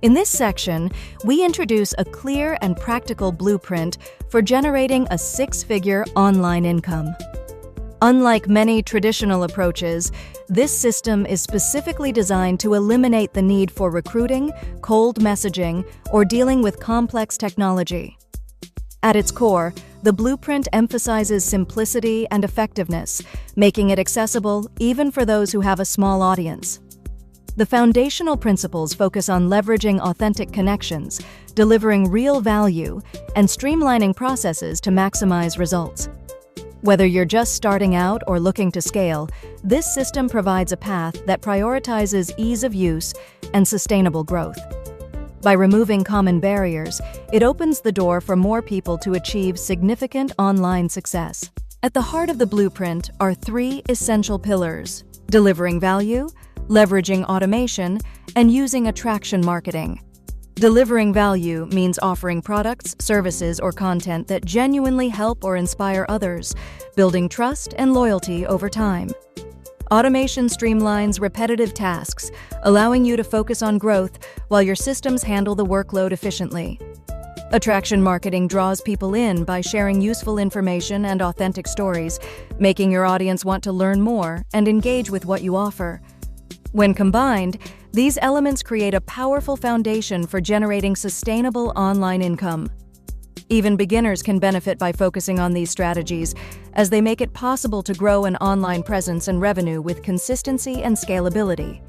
In this section, we introduce a clear and practical blueprint for generating a six-figure online income. Unlike many traditional approaches, this system is specifically designed to eliminate the need for recruiting, cold messaging, or dealing with complex technology. At its core, the blueprint emphasizes simplicity and effectiveness, making it accessible even for those who have a small audience. The foundational principles focus on leveraging authentic connections, delivering real value, and streamlining processes to maximize results. Whether you're just starting out or looking to scale, this system provides a path that prioritizes ease of use and sustainable growth. By removing common barriers, it opens the door for more people to achieve significant online success. At the heart of the blueprint are three essential pillars: delivering value, leveraging automation, and using attraction marketing. Delivering value means offering products, services, or content that genuinely help or inspire others, building trust and loyalty over time. Automation streamlines repetitive tasks, allowing you to focus on growth while your systems handle the workload efficiently. Attraction marketing draws people in by sharing useful information and authentic stories, making your audience want to learn more and engage with what you offer. When combined, these elements create a powerful foundation for generating sustainable online income. Even beginners can benefit by focusing on these strategies, as they make it possible to grow an online presence and revenue with consistency and scalability.